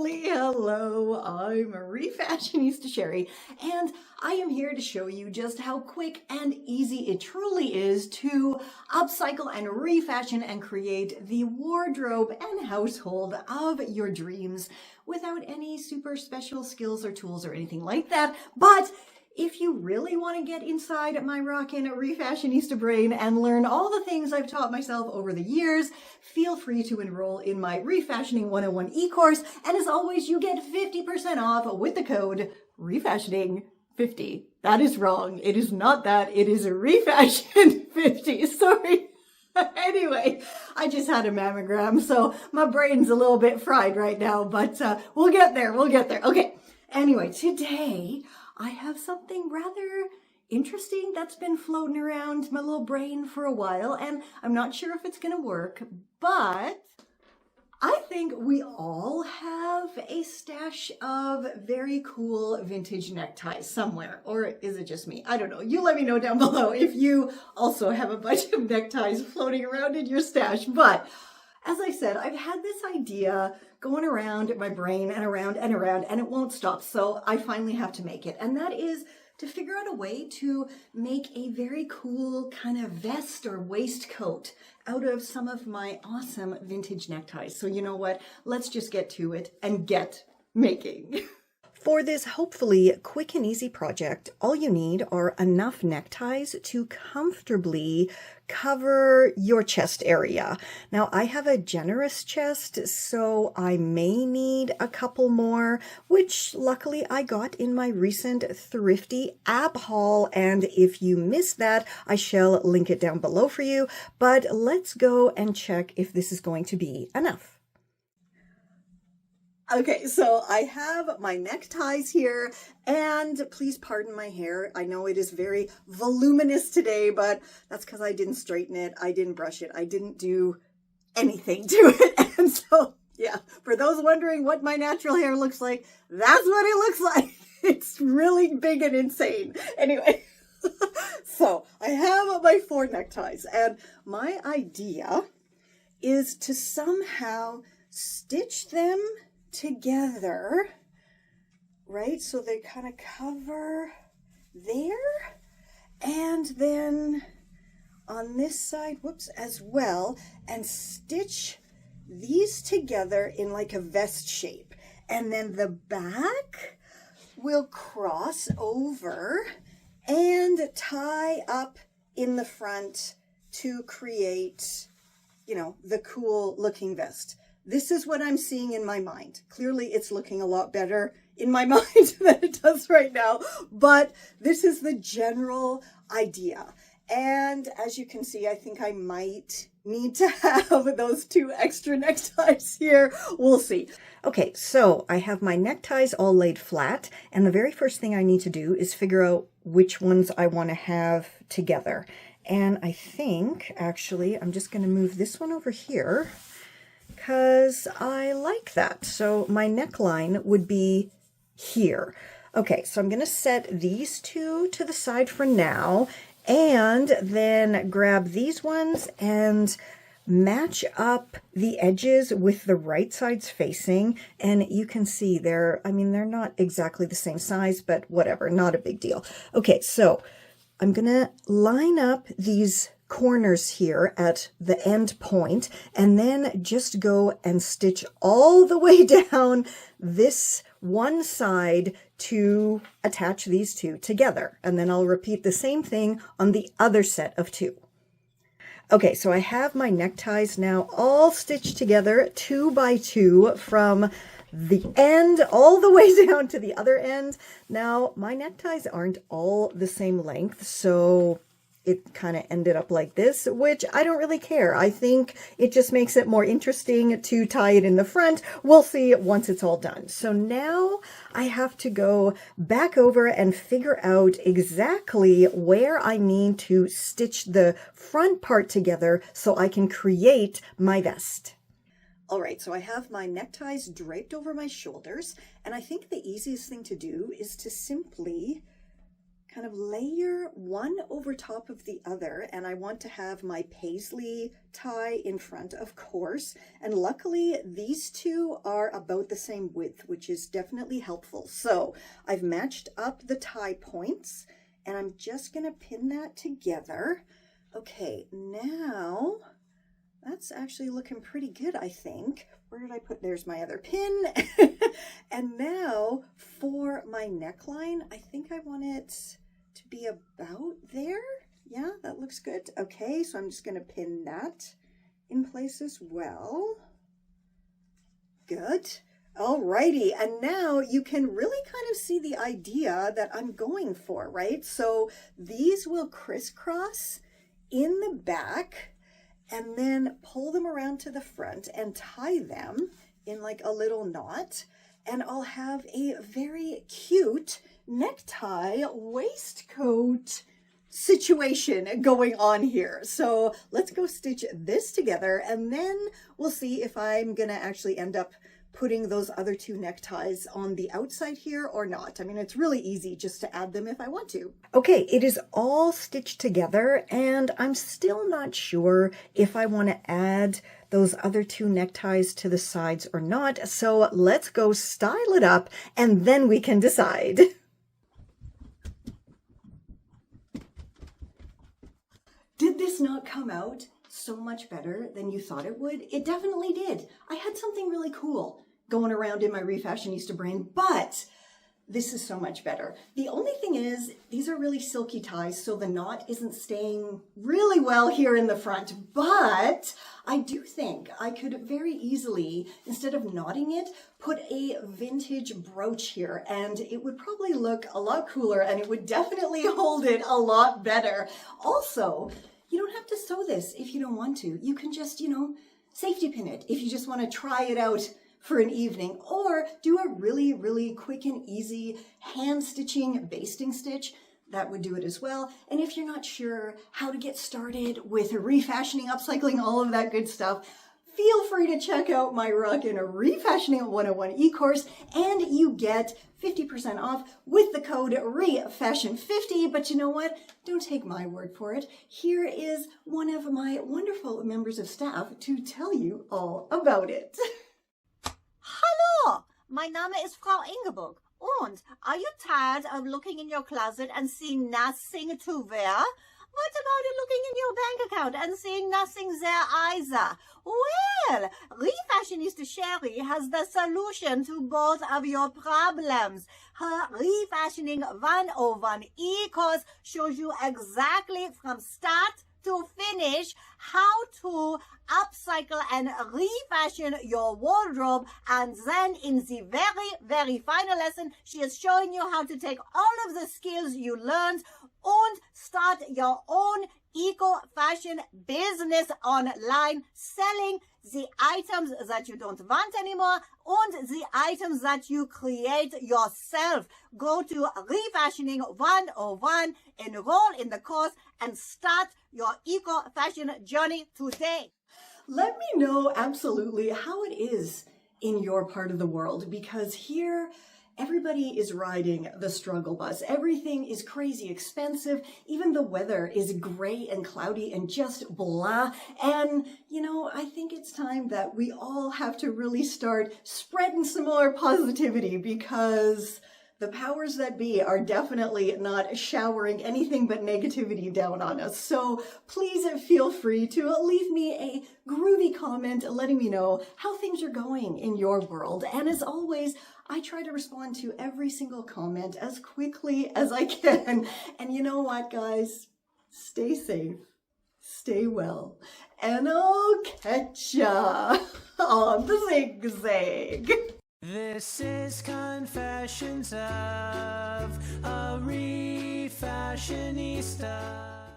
Holly, hello, I'm Refashionista Sheri, and I am here to show you just how quick and easy it truly is to upcycle and refashion and create the wardrobe and household of your dreams without any super special skills or tools or anything like that. But if you really want to get inside my rockin' Refashionista brain and learn all the things I've taught myself over the years, feel free to enroll in my Refashioning 101 e-course. And as always, you get 50% off with the code Refashioning50. That is wrong. It is not that. It is Refashion50. Sorry. Anyway, I just had a mammogram, so my brain's a little bit fried right now, but we'll get there. We'll get there. Okay. Anyway, today I have something rather interesting that's been floating around my little brain for a while, and I'm not sure if it's going to work, but I think we all have a stash of very cool vintage neckties somewhere. Or is it just me? I don't know. You let me know down below if you also have a bunch of neckties floating around in your stash. But as I said, I've had this idea going around my brain and around and around, and it won't stop. So I finally have to make it. And that is to figure out a way to make a very cool kind of vest or waistcoat out of some of my awesome vintage neckties. So you know what? Let's just get to it and get making. For this hopefully quick and easy project, all you need are enough neckties to comfortably cover your chest area. Now, I have a generous chest, so I may need a couple more, which luckily I got in my recent Thrifty app haul. And if you missed that, I shall link it down below for you. But let's go and check if this is going to be enough. Okay, so I have my neckties here, and please pardon my hair. I know it is very voluminous today, but that's because I didn't straighten it. I didn't brush it. I didn't do anything to it. And so, yeah, for those wondering what my natural hair looks like, that's what it looks like. It's really big and insane. Anyway, so I have my 4 neckties, and my idea is to somehow stitch them together, right? So they kind of cover there, and then on this side, whoops, as well, and stitch these together in like a vest shape. And then the back will cross over and tie up in the front to create, you know, the cool looking vest. This is what I'm seeing in my mind. Clearly, it's looking a lot better in my mind than it does right now, but this is the general idea. And as you can see, I think I might need to have those 2 extra neckties here. We'll see. Okay, so I have my neckties all laid flat, and the very first thing I need to do is figure out which ones I want to have together. And I think, actually, I'm just going to move this one over here, because I like that. So my neckline would be here. Okay, so I'm going to set these 2 to the side for now, and then grab these ones and match up the edges with the right sides facing. And you can see they're not exactly the same size, but whatever, not a big deal. Okay, so I'm going to line up these corners here at the end point, and then just go and stitch all the way down this one side to attach these 2 together. And then I'll repeat the same thing on the other set of 2. Okay, so I have my neckties now all stitched together 2 by 2 from the end all the way down to the other end. Now, my neckties aren't all the same length, so it kind of ended up like this, which I don't really care. I think it just makes it more interesting to tie it in the front. We'll see once it's all done. So now I have to go back over and figure out exactly where I need to stitch the front part together so I can create my vest. All right, so I have my neckties draped over my shoulders, and I think the easiest thing to do is to simply kind of layer one over top of the other, and I want to have my paisley tie in front, of course, and luckily these two are about the same width, which is definitely helpful. So I've matched up the tie points, and I'm just going to pin that together. Okay, now that's actually looking pretty good, I think. Where did I put? There's my other pin. And now for my neckline, I think I want it to be about there. Yeah, that looks good. Okay, so I'm just going to pin that in place as well. Good. Alrighty, and now you can really kind of see the idea that I'm going for, right? So these will crisscross in the back and then pull them around to the front and tie them in like a little knot. And I'll have a very cute necktie waistcoat situation going on here. So let's go stitch this together, and then we'll see if I'm gonna actually end up putting those other two neckties on the outside here or not. I mean, it's really easy just to add them if I want to. Okay, it is all stitched together, and I'm still not sure if I want to add those other two neckties to the sides or not. So let's go style it up, and then we can decide. Did this not come out so much better than you thought it would? It definitely did. I had something really cool going around in my Refashionista brain, but this is so much better. The only thing is, these are really silky ties, so the knot isn't staying really well here in the front, but I do think I could very easily, instead of knotting it, put a vintage brooch here, and it would probably look a lot cooler, and it would definitely hold it a lot better. Also, you don't have to sew this if you don't want to. You can just, safety pin it if you just want to try it out for an evening, or do a really, really quick and easy hand stitching basting stitch. That would do it as well. And if you're not sure how to get started with refashioning, upcycling, all of that good stuff, feel free to check out my Rockin' Refashioning 101 e-course, and you get 50% off with the code REFASHION50. But you know what? Don't take my word for it. Here is one of my wonderful members of staff to tell you all about it. Hallo, mein Name ist Frau Inge. Und are you tired of looking in your closet and seeing nothing to wear? What about looking in your bank account and seeing nothing there either? Well, Refashionista Sheri has the solution to both of your problems. Her Refashioning 101 e-course shows you exactly from start to finish how to upcycle and refashion your wardrobe, and then in the very, very final lesson, she is showing you how to take all of the skills you learned and start your own eco-fashion business online, selling the items that you don't want anymore and the items that you create yourself. Go to Refashioning 101, enroll in the course, and start your eco-fashion journey today. Let me know absolutely how it is in your part of the world, because here everybody is riding the struggle bus. Everything is crazy expensive. Even the weather is gray and cloudy and just blah. And, I think it's time that we all have to really start spreading some more positivity, because the powers that be are definitely not showering anything but negativity down on us. So please feel free to leave me a groovy comment letting me know how things are going in your world. And as always, I try to respond to every single comment as quickly as I can. And you know what, guys? Stay safe, stay well, and I'll catch ya on the zigzag. This is Confessions of a Refashionista.